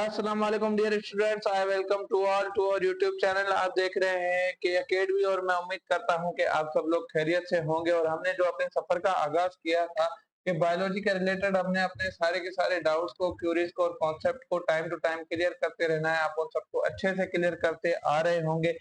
अस्सलाम वालेकुम dear students, I welcome to all to our YouTube channel. आप देख रहे हैं कि एकेडमी और मैं उम्मीद करता हूं कि आप सब लोग खैरियत से होंगे। और हमने जो अपने सफर का आगाज किया था कि बायोलॉजी के रिलेटेड हमने अपने सारे के सारे डाउट्स को, क्यूरीज को और कॉन्सेप्ट को टाइम टू टाइम क्लियर करते रहना है। आप उन सबको अच्छे से क्लियर करते आ रहे होंगे।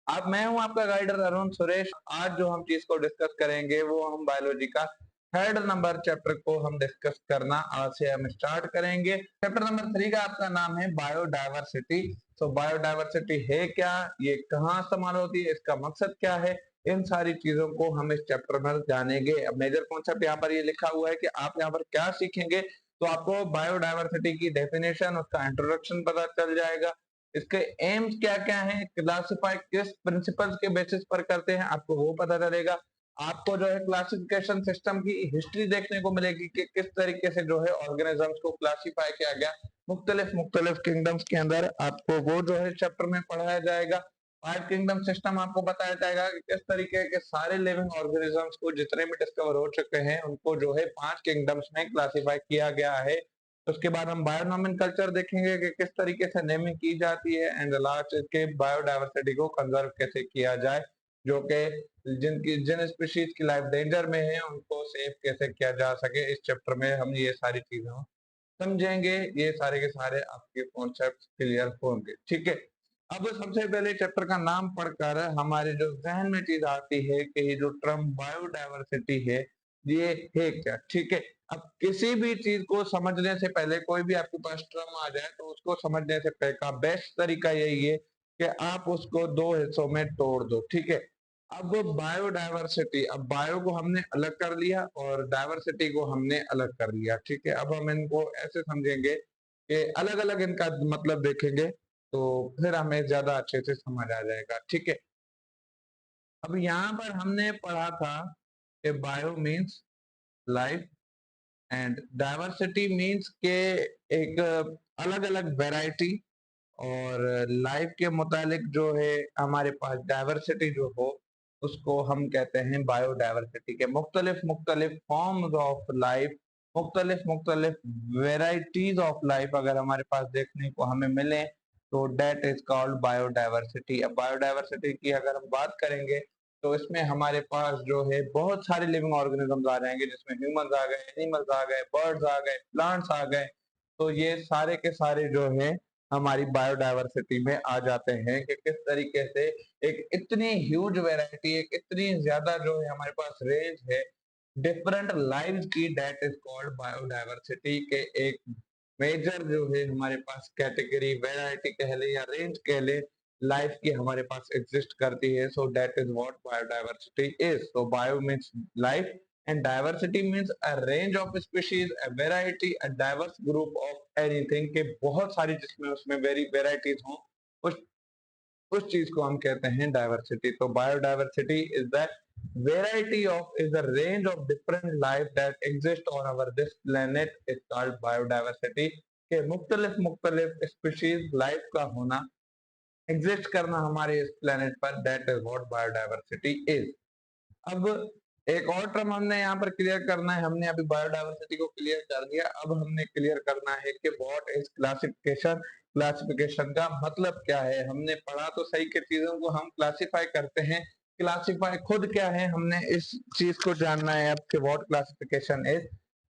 अब मैं हूं आपका गाइडर अरुण सुरेश। आज जो हम चीज को डिस्कस करेंगे वो हम बायोलॉजी का थर्ड नंबर चैप्टर को हम डिस्कस करना आज से हम स्टार्ट करेंगे। चैप्टर नंबर 3 का आपका नाम है बायोडायवर्सिटी। तो बायोडायवर्सिटी है क्या, ये कहाँ इस्तेमाल होती है, इसका मकसद क्या है, इन सारी चीजों को हम इस चैप्टर में जानेंगे। अब मेजर कॉन्सेप्ट यहाँ पर ये लिखा हुआ है कि आप यहाँ पर क्या सीखेंगे। तो आपको बायोडायवर्सिटी की डेफिनेशन, उसका इंट्रोडक्शन पता चल जाएगा। इसके एम्स क्या क्या है, क्लासिफाई किस प्रिंसिपल्स के बेसिस पर करते हैं, आपको वो पता चलेगा। आपको जो है क्लासिफिकेशन सिस्टम की हिस्ट्री देखने को मिलेगी कि किस तरीके से जो है ऑर्गेनिजम्स को क्लासिफाई किया गया मुख्तलिफ मुख्तलिफ किंगडम्स के अंदर। आपको वो जो है चैप्टर में पढ़ाया जाएगा। 5 किंगडम सिस्टम आपको बताया जाएगा कि किस तरीके के सारे लिविंग ऑर्गेनिजम्स को जितने भी डिस्कवर हो चुके हैं उनको जो है 5 किंगडम्स में क्लासिफाई किया गया है। उसके बाद हम बायोनोमेनकल्चर देखेंगे कि किस तरीके से नेमिंग की जाती है। एंड लास्ट के बायोडायवर्सिटी को कंजर्व कैसे किया जाए, जो कि जिन स्पीशीज की लाइफ डेंजर में है उनको सेव कैसे किया जा सके। इस चैप्टर में हम ये सारी चीजें समझेंगे, ये सारे के सारे आपके कॉन्सेप्ट क्लियर होंगे। ठीक है, अब सबसे पहले चैप्टर का नाम पढ़कर हमारे जो जहन में चीज आती है कि ये जो टर्म बायोडायवर्सिटी है ये है क्या। ठीक है, अब किसी भी चीज को समझने से पहले, कोई भी आपके पास टर्म आ जाए तो उसको समझने से पहले का बेस्ट तरीका यही है कि आप उसको दो हिस्सों में तोड़ दो। ठीक है, अब बायोडायवर्सिटी, अब बायो को हमने अलग कर लिया और डायवर्सिटी को हमने अलग कर लिया। ठीक है, अब हम इनको ऐसे समझेंगे कि अलग अलग इनका मतलब देखेंगे तो फिर हमें ज्यादा अच्छे से समझ आ जाएगा। ठीक है, अब यहाँ पर हमने पढ़ा था कि bio means life and diversity means के एक अलग अलग वैरायटी, और लाइफ के मुतालिक जो है हमारे पास डायवर्सिटी जो हो उसको हम कहते हैं बायोडायवर्सिटी के मुख्तलिफ मुख्तलिफ फॉर्म्स ऑफ लाइफ, मुख्तलिफ मुख्तलिफ वेराइटीज ऑफ लाइफ अगर हमारे पास देखने को हमें मिले तो डेट इज कॉल्ड बायोडायवर्सिटी। अब बायोडायवर्सिटी की अगर हम बात करेंगे तो इसमें हमारे पास जो है बहुत सारे लिविंग ऑर्गेनिजम्स आ जाएंगे, जिसमें ह्यूमंस आ गए, एनिमल्स आ गए, बर्ड्स आ गए, प्लांट्स आ गए। तो ये सारे के सारे जो है हमारी बायोडायवर्सिटी में आ जाते हैं कि किस तरीके से एक इतनी ह्यूज वैरायटी, एक इतनी ज्यादा जो है हमारे पास रेंज है डिफरेंट लाइव्स की, दैट इज कॉल्ड बायोडायवर्सिटी के एक मेजर जो है हमारे पास कैटेगरी, वैरायटी कह ले या रेंज कह ले, लाइफ की हमारे पास एग्जिस्ट करती है। So that is what biodiversity is. So bio means life and diversity means a range of species, a variety, a diverse group of anything के बहुत सारी जिसमें उसमें वेरी वेराइटीज हों, उस उस चीज को हम कहते हैं डाइवर्सिटी। तो biodiversity is the variety of is the range of different life that exist on our this planet is called biodiversity। के मुख्तलिफ मुख्तलिफ स्पीशीज लाइफ का होना, एग्जिस्ट करना हमारे इस प्लेनेट पर, that is what biodiversity is. अब एक और टर्म हमने यहाँ पर क्लियर करना है। हमने अभी बायोडायवर्सिटी को क्लियर कर दिया, अब हमने क्लियर करना है कि व्हाट इज क्लासिफिकेशन। क्लासिफिकेशन का मतलब क्या है। हमने पढ़ा तो सही कि चीजों को हम क्लासिफाई करते हैं, क्लासिफाई खुद क्या है हमने इस चीज को जानना है अब कि व्हाट क्लासिफिकेशन इज।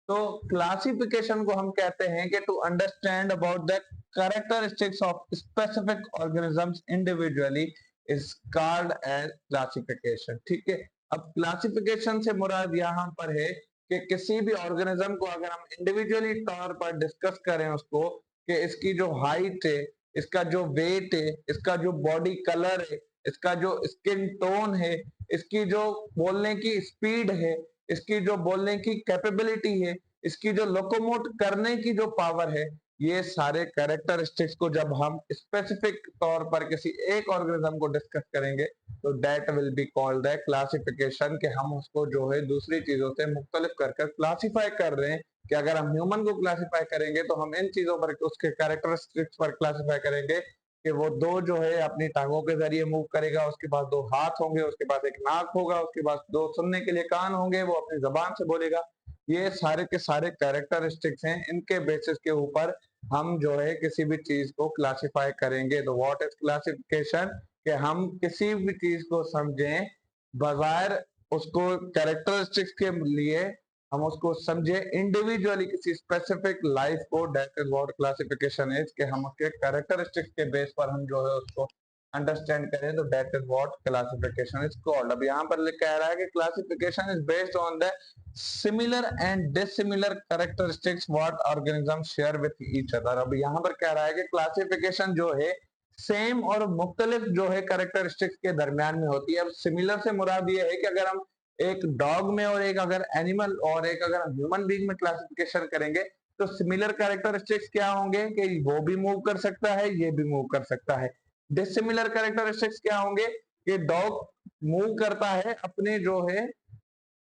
तो क्लासिफिकेशन को हम कहते हैं कि to understand about the characteristics of specific organisms individually is called as classification. ठीक है, अब क्लासिफिकेशन से मुराद यहाँ पर है कि किसी भी ऑर्गेनिज्म को अगर हम इंडिविजुअली तौर पर डिस्कस करें उसको, कि इसकी जो हाइट है, इसका जो वेट है, इसका जो बॉडी कलर है, इसका जो स्किन टोन है, इसकी जो बोलने की स्पीड है, इसकी जो बोलने की कैपेबिलिटी है, इसकी जो लोकोमोट करने की जो पावर है, ये सारे कैरेक्टरिस्टिक्स को जब हम स्पेसिफिक तौर पर किसी एक ऑर्गेनिज्म को डिस्कस करेंगे तो that will be called the classification. कि हम उसको जो है दूसरी चीजों से मुख्तलिफ कर क्लासिफाई कर रहे हैं। कि अगर हम ह्यूमन को क्लासिफाई करेंगे तो हम इन चीजों पर, उसके कैरेक्टरिस्टिक्स पर क्लासिफाई करेंगे कि वो दो जो है अपनी टांगों के जरिए मूव करेगा, उसके पास दो हाथ होंगे, उसके पास एक नाक होगा, उसके पास दो सुनने के लिए कान होंगे, वो अपनी जबान से बोलेगा। ये सारे के सारे कैरेक्टरिस्टिक्स हैं, इनके बेसिस के ऊपर हम जो है किसी भी चीज को क्लासिफाई करेंगे। तो व्हाट इज क्लासिफिकेशन, कि हम किसी भी चीज को समझें बगैर उसको कैरेक्टरिस्टिक्स के लिए हम उसको समझे इंडिविजुअली किसी स्पेसिफिक लाइफ को, that is what classification is, कि हम उसके कैरेक्टरिस्टिक्स के बेस पर हम जो है उसको अंडरस्टैंड करें, तो that is what classification is called. अब यहाँ पर कह रहा है कि classification is based on the similar and dissimilar characteristics what organism share with each other. अब यहाँ पर कह रहा है कि क्लासिफिकेशन जो है सेम और मुख्तलिफ जो है कैरेक्टरिस्टिक्स के दरमियान में होती है। अब सिमिलर से मुराद ये है कि अगर हम एक डॉग में और एक अगर एनिमल और एक अगर ह्यूमन बीइंग में क्लासिफिकेशन करेंगे तो सिमिलर कैरेक्टरिस्टिक्स क्या होंगे कि वो भी मूव कर सकता है, ये भी मूव कर सकता है। डिसिमिलर कैरेक्टरिस्टिक्स क्या होंगे कि डॉग मूव करता है अपने जो है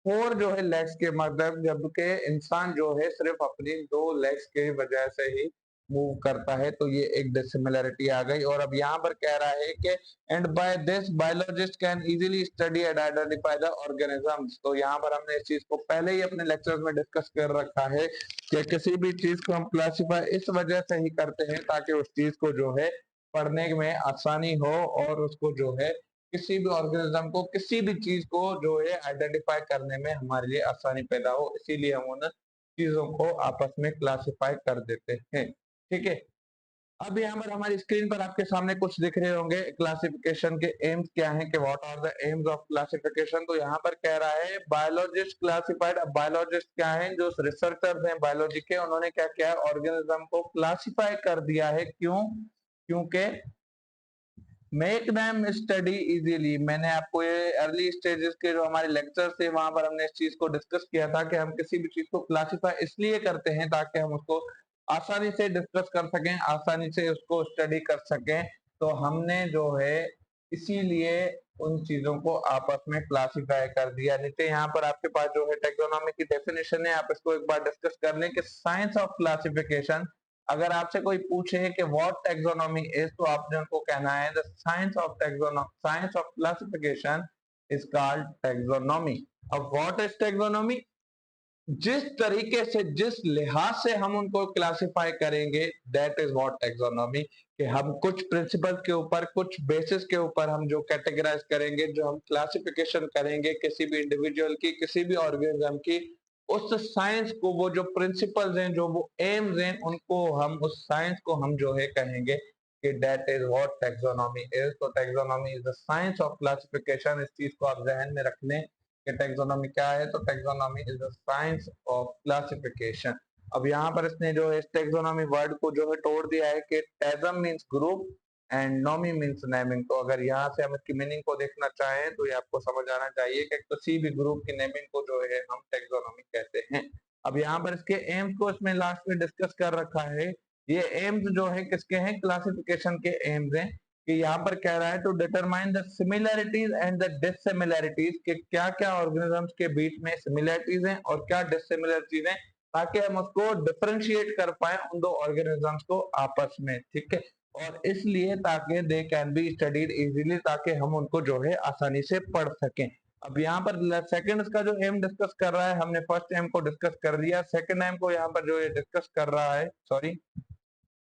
फोर जो है लेग्स के, मतलब जबकि इंसान जो है सिर्फ अपनी दो लेग्स के वजह से ही मूव करता है। तो ये एक डिसिमिलरिटी आ गई। और अब यहाँ पर कह रहा है कि and by this biologist can easily study and identify the organisms. तो यहाँ पर हमने इस चीज को पहले ही अपने लेक्चर्स में डिस्कस कर रखा है कि किसी भी चीज को हम क्लासिफाई इस वजह से ही करते हैं ताकि उस चीज को जो है पढ़ने में आसानी हो और उसको जो है किसी भी ऑर्गेनिज्म को, किसी भी चीज को जो है आइडेंटिफाई करने में हमारे लिए आसानी पैदा हो, इसीलिए हम उन चीजों को आपस में क्लासिफाई कर देते हैं। ठीक है, अब यहाँ पर हमारी स्क्रीन पर आपके सामने कुछ दिख रहे होंगे क्लासिफिकेशन के एम्स क्या हैं, कि what are the aims of classification. तो यहाँ पर कह रहा है बायोलॉजिस्ट क्लासिफाइड। अब बायोलॉजिस्ट क्या है, जो रिसर्चर्स हैं बायोलॉजी के, उन्होंने क्या किया है, ऑर्गेनिज्म को क्लासिफाई कर दिया है। क्यों? क्योंकि मेक देम स्टडी इजीली। मैंने आपको ये अर्ली स्टेजेस के जो हमारे लेक्चर्स थे वहां पर हमने इस चीज को डिस्कस किया था कि हम किसी भी चीज को क्लासिफाई इसलिए करते हैं ताकि हम उसको आसानी से डिस्कस कर सकें, आसानी से उसको स्टडी कर सकें। तो हमने जो है इसीलिए उन चीजों को आपस में क्लासिफाई कर दिया। नीचे यहाँ पर आपके पास जो है टेक्सोनॉमी की डेफिनेशन है, आप इसको एक बार डिस्कस कर लें कि साइंस ऑफ क्लासिफिकेशन। अगर आपसे कोई पूछे कि व्हाट टैक्सोनॉमी इज, तो आपने उनको कहना है the science of taxonomy, science of classification is called taxonomy. अब व्हाट इज टैक्सोनॉमी, जिस तरीके से जिस लिहाज से हम उनको क्लासिफाई करेंगे दैट इज व्हाट टैक्सोनॉमी, कि हम कुछ प्रिंसिपल के ऊपर, कुछ बेसिस के ऊपर हम जो कैटेगराइज करेंगे, जो हम क्लासिफिकेशन करेंगे किसी भी इंडिविजुअल की, किसी भी ऑर्गेनिज्म की, उस साइंस को, वो जो प्रिंसिपल्स हैं, जो वो एम्स हैं, उनको हम, उस साइंस को हम जो है कहेंगे कि that is what taxonomy is. तो taxonomy is the science of classification. इस चीज को आप जहन में रख लें कि टैक्सोनॉमी क्या है। तो taxonomy is the science of classification. अब यहाँ पर इसने जो है इस टैक्सोनॉमी वर्ड को जो है तोड़ दिया है कि taxon means group and nomy means naming. तो अगर यहाँ से हम इसकी मीनिंग को देखना चाहें तो ये आपको समझ आना चाहिए कि किसी भी ग्रुप की नेमिंग को जो है हम टैक्सोनॉमी कहते हैं। अब यहाँ पर इसके एम्स को इसमें लास्ट में डिस्कस कर रखा है। ये एम्स जो है किसके हैं, क्लासिफिकेशन के एम्स हैं। कि यहाँ पर कह रहा है to determine the similarities and the dissimilarities, कि क्या क्या ऑर्गेनिजम्स के बीच में सिमिलैरिटीज हैं और क्या डिससिमिलैरिटीज हैं, ताकि हम उसको डिफरेंशिएट कर पाए उन दो ऑर्गेनिजम्स को आपस में। ठीक है, और इसलिए ताकि they can be studied easily, ताकि हम उनको जो है आसानी से पढ़ सकें। अब यहाँ पर सेकंड इसका जो एम डिस्कस कर रहा है, हमने फर्स्ट एम को डिस्कस कर दिया, सेकंड एम को यहाँ पर जो ये डिस्कस कर रहा है, सॉरी,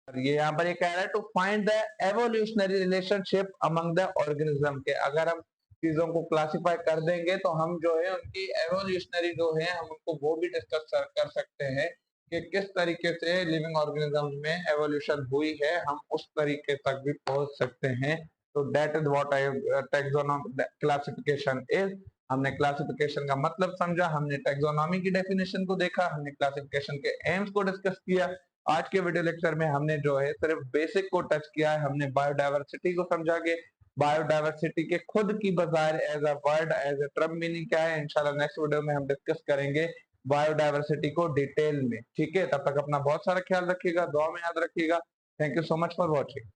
ये यहाँ पर ये कह रहा है to find the evolutionary relationship among the organism, के अगर हम चीजों को क्लासिफाई कर देंगे तो हम जो है उनकी एवोल्यूशनरी जो है हम उनको वो भी डिस्कस कर सकते हैं कि किस तरीके से लिविंग ऑर्गेनिजम्स में एवोल्यूशन हुई है, हम उस तरीके तक भी पहुंच सकते हैं। तो that is what I taxonomy classification is. हमने क्लासिफिकेशन का मतलब समझा, हमने टैक्सोनॉमी की डेफिनेशन को देखा, हमने क्लासिफिकेशन के एम्स को डिस्कस किया। आज के वीडियो लेक्चर में हमने जो है सिर्फ बेसिक को टच किया है। हमने बायोडायवर्सिटी को समझा के बायोडायवर्सिटी के खुद की बजाय as a word, as a term meaning क्या है, इंशाल्लाह नेक्स्ट वीडियो में हम डिस्कस करेंगे बायोडायवर्सिटी को डिटेल में। ठीक है, तब तक अपना बहुत सारा ख्याल रखिएगा, दुआ में याद रखिएगा। Thank you so much for watching.